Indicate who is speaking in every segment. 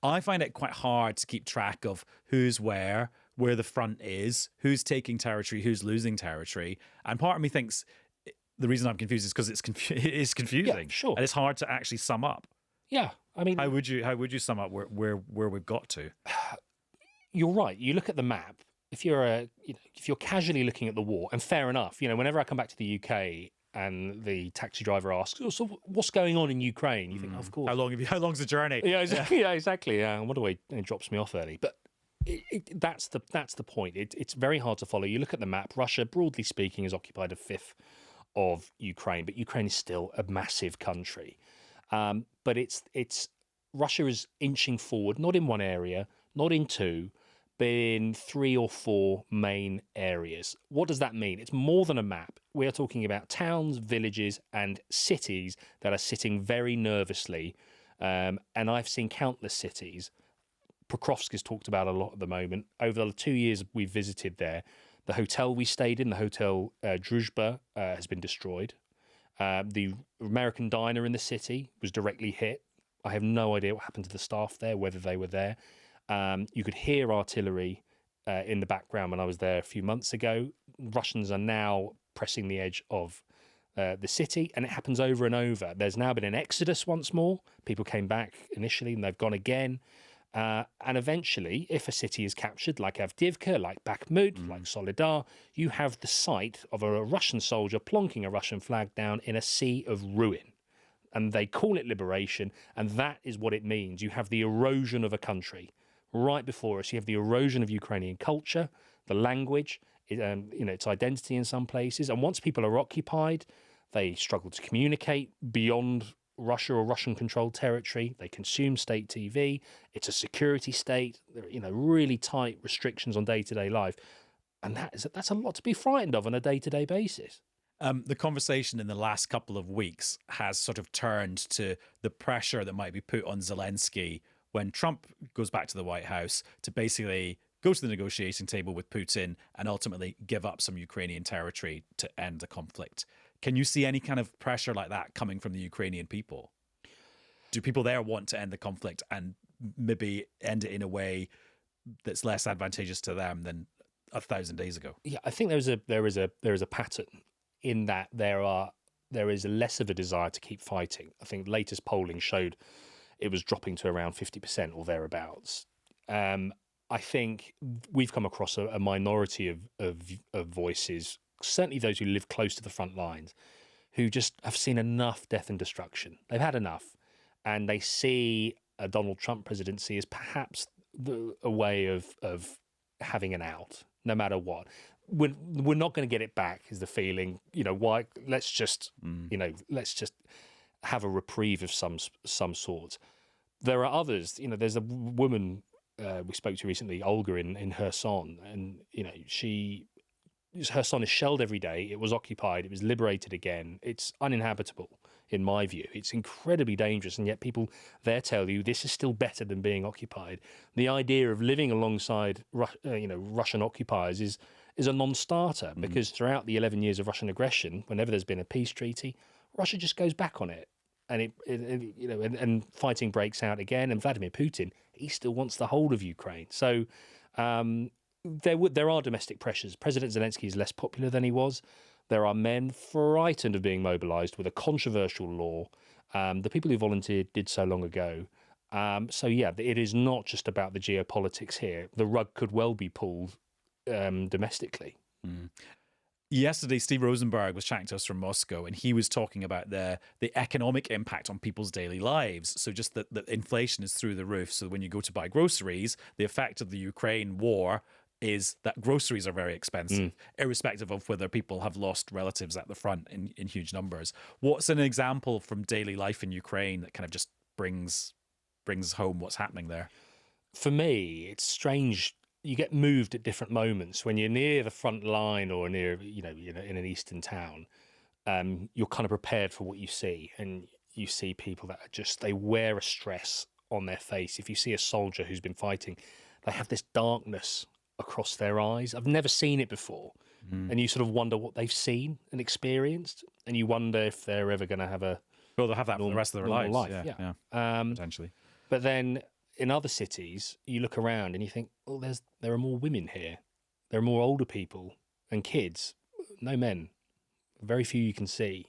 Speaker 1: I find it quite hard to keep track of who's where the front is, who's taking territory, who's losing territory. And part of me thinks the reason I'm confused is because it is confusing.
Speaker 2: Yeah, sure.
Speaker 1: And it's hard to actually sum up.
Speaker 2: Yeah, I mean,
Speaker 1: how would you sum up where we've got to?
Speaker 2: You're right. You look at the map. If you're casually looking at the war, and fair enough, whenever I come back to the UK and the taxi driver asks, "Oh, so what's going on in Ukraine?" You think, of course.
Speaker 1: How long's the journey?
Speaker 2: Yeah, exactly. Yeah, exactly. I wonder why it drops me off early, but that's the point. It's very hard to follow. You look at the map. Russia, broadly speaking, has occupied a fifth of Ukraine, but Ukraine is still a massive country. But it's Russia is inching forward, not in one area, not in two, but in 3 or 4 main areas. What does that mean? It's more than a map. We are talking about towns, villages, and cities that are sitting very nervously. And I've seen countless cities. Pokrovsk is talked about a lot at the moment. Over the 2 years we've visited there, the hotel we stayed in, the Hotel Druzhba, has been destroyed. The American diner in the city was directly hit. I have no idea what happened to the staff there, whether they were there. You could hear artillery in the background when I was there a few months ago. Russians are now pressing the edge of the city, and it happens over and over. There's now been an exodus once more. People came back initially, and they've gone again. And eventually, if a city is captured, like Avdiivka, like Bakhmut, like Solidar, you have the sight of a Russian soldier plonking a Russian flag down in a sea of ruin. And they call it liberation, and that is what it means. You have the erosion of a country. Right before us, you have the erosion of Ukrainian culture, the language, its identity in some places. And once people are occupied, they struggle to communicate beyond Russia or Russian-controlled territory. They consume state TV. It's a security state. There are, really tight restrictions on day-to-day life. And that's a lot to be frightened of on a day-to-day basis.
Speaker 1: The conversation in the last couple of weeks has sort of turned to the pressure that might be put on Zelensky when Trump goes back to the White House to basically go to the negotiating table with Putin and ultimately give up some Ukrainian territory to end the conflict. Can you see any kind of pressure like that coming from the Ukrainian people? Do people there want to end the conflict and maybe end it in a way that's less advantageous to them than 1,000 days ago?
Speaker 2: Yeah, I think there is a pattern in that there is less of a desire to keep fighting. I think latest polling showed it was dropping to around 50% or thereabouts. I think we've come across a minority of voices, certainly those who live close to the front lines, who just have seen enough death and destruction. They've had enough, and they see a Donald Trump presidency as perhaps a way of having an out, no matter what. We're not going to get it back, is the feeling. Why? Let's just have a reprieve of some sort. There are others. There's a woman we spoke to recently, Olga, in Kherson, and Kherson is shelled every day. It was occupied. It was liberated again. It's uninhabitable, in my view. It's incredibly dangerous, and yet people there tell you this is still better than being occupied. The idea of living alongside Russian occupiers is a non-starter, because throughout the 11 years of Russian aggression, whenever there's been a peace treaty, Russia just goes back on it. And fighting breaks out again. And Vladimir Putin, he still wants the whole of Ukraine. So there are domestic pressures. President Zelensky is less popular than he was. There are men frightened of being mobilized with a controversial law. The people who volunteered did so long ago. It is not just about the geopolitics here. The rug could well be pulled domestically.
Speaker 1: Yesterday, Steve Rosenberg was chatting to us from Moscow, and he was talking about the economic impact on people's daily lives. So just that inflation is through the roof. So when you go to buy groceries, the effect of the Ukraine war is that groceries are very expensive, irrespective of whether people have lost relatives at the front in huge numbers. What's an example from daily life in Ukraine that kind of just brings home what's happening there?
Speaker 2: For me, it's strange. You get moved at different moments when you're near the front line or near, in an eastern town. You're kind of prepared for what you see, and you see people that they wear a stress on their face. If you see a soldier who's been fighting, they have this darkness across their eyes. I've never seen it before. And you sort of wonder what they've seen and experienced, and you wonder if they're ever going to have
Speaker 1: they'll have that for the rest of their lives.
Speaker 2: Life. Yeah.
Speaker 1: Potentially.
Speaker 2: But then in other cities, you look around and you think, well, there are more women here. There are more older people and kids, no men, very few you can see.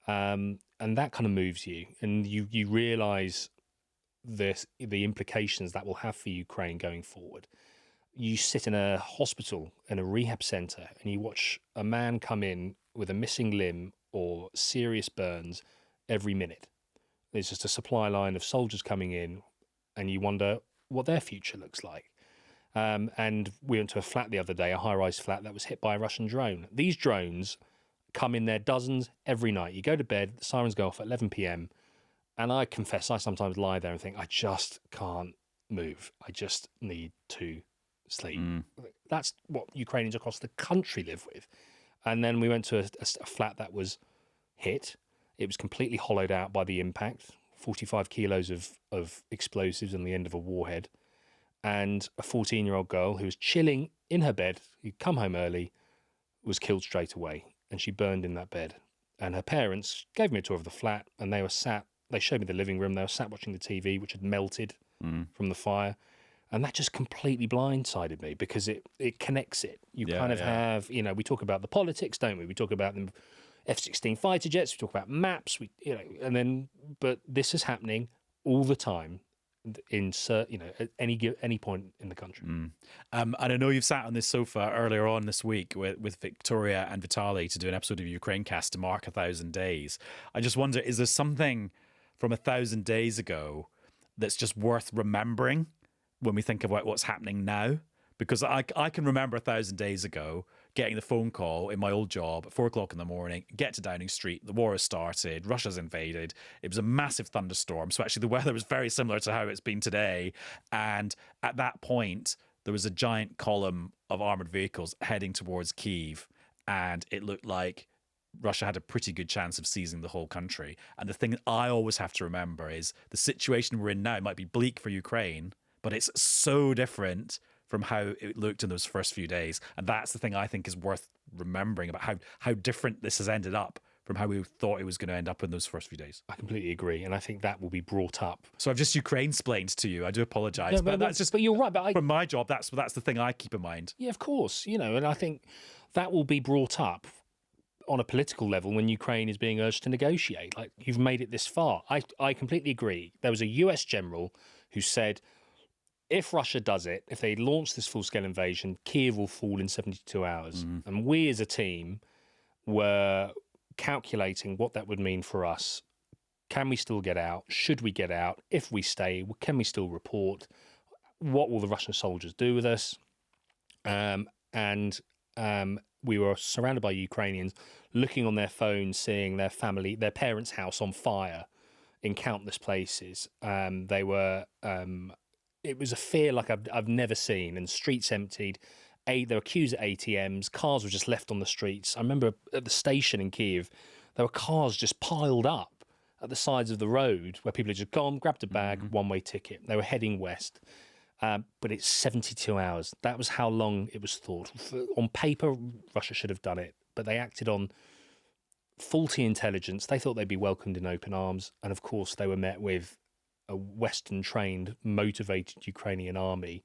Speaker 2: And that kind of moves you. And you realise the implications that will have for Ukraine going forward. You sit in a hospital, in a rehab centre, and you watch a man come in with a missing limb or serious burns every minute. There's just a supply line of soldiers coming in, and you wonder what their future looks like. And we went to a flat the other day, a high-rise flat that was hit by a Russian drone. These drones come in their dozens every night. You go to bed, the sirens go off at 11 p.m, and I confess I sometimes lie there and think, I just can't move. I just need to sleep. That's what Ukrainians across the country live with. And then we went to a flat that was hit. It was completely hollowed out by the impact, 45 kilos of explosives on the end of a warhead. And a 14-year-old girl who was chilling in her bed, who'd come home early, was killed straight away. And she burned in that bed. And her parents gave me a tour of the flat, and they showed me the living room. They were sat watching the TV, which had melted from the fire. And that just completely blindsided me because it connects it. You kind of have, we talk about the politics, don't we? We talk about the F-16 fighter jets, we talk about maps, but this is happening all the time at any point in the country.
Speaker 1: And I know you've sat on this sofa earlier on this week with Victoria and Vitaly to do an episode of Ukraine Cast to mark 1,000 days. I just wonder, is there something from 1,000 days ago that's just worth remembering when we think about what's happening now? Because I can remember 1,000 days ago getting the phone call in my old job at 4 o'clock in the morning, get to Downing Street, the war has started, Russia's invaded. It was a massive thunderstorm. So actually the weather was very similar to how it's been today. And at that point, there was a giant column of armoured vehicles heading towards Kyiv. And it looked like Russia had a pretty good chance of seizing the whole country. And the thing that I always have to remember is the situation we're in now might be bleak for Ukraine, but it's so different from how it looked in those first few days. And that's the thing I think is worth remembering about how different this has ended up from how we thought it was going to end up in those first few days.
Speaker 2: I completely agree. And I think that will be brought up.
Speaker 1: So I've just Ukraine-splained to you. I do apologise.
Speaker 2: No, but you're right. But
Speaker 1: from my job, that's the thing I keep in mind.
Speaker 2: Yeah, of course. And I think that will be brought up on a political level when Ukraine is being urged to negotiate. Like, you've made it this far. I completely agree. There was a US general who said, if Russia does it, if they launch this full-scale invasion, Kyiv will fall in 72 hours. And we as a team were calculating what that would mean for us. Can we still get out? Should we get out? If we stay, can we still report? What will the Russian soldiers do with us? We were surrounded by Ukrainians looking on their phones, seeing their parents' house on fire in countless places. It was a fear like I've never seen, and streets emptied. There were queues at ATMs. Cars were just left on the streets. I remember at the station in Kyiv, there were cars just piled up at the sides of the road where people had just gone, grabbed a bag, one-way ticket. They were heading west. But it's 72 hours. That was how long it was thought. On paper, Russia should have done it, but they acted on faulty intelligence. They thought they'd be welcomed in open arms. And of course, they were met with a Western-trained, motivated Ukrainian army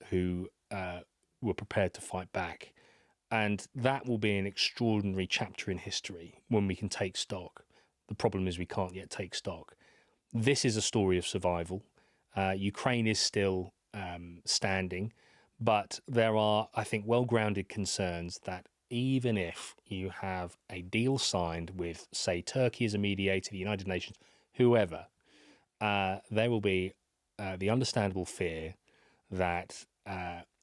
Speaker 2: who were prepared to fight back. And that will be an extraordinary chapter in history when we can take stock. The problem is we can't yet take stock. This is a story of survival. Ukraine is still standing, but there are, I think, well-grounded concerns that even if you have a deal signed with, say, Turkey as a mediator, the United Nations, whoever, there will be the understandable fear that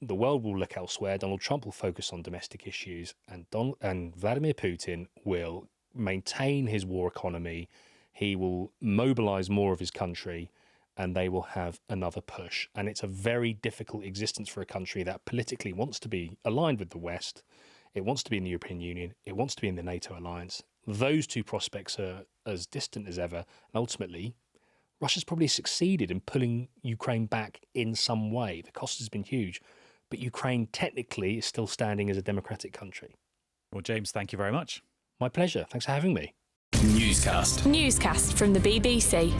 Speaker 2: the world will look elsewhere. Donald Trump will focus on domestic issues, and Vladimir Putin will maintain his war economy. He will mobilize more of his country, and they will have another push. And it's a very difficult existence for a country that politically wants to be aligned with the West. It wants to be in the European Union. It wants to be in the NATO alliance. Those two prospects are as distant as ever. And ultimately, Russia's probably succeeded in pulling Ukraine back in some way. The cost has been huge. But Ukraine technically is still standing as a democratic country.
Speaker 1: Well, James, thank you very much.
Speaker 2: My pleasure. Thanks for having me.
Speaker 3: Newscast from the BBC.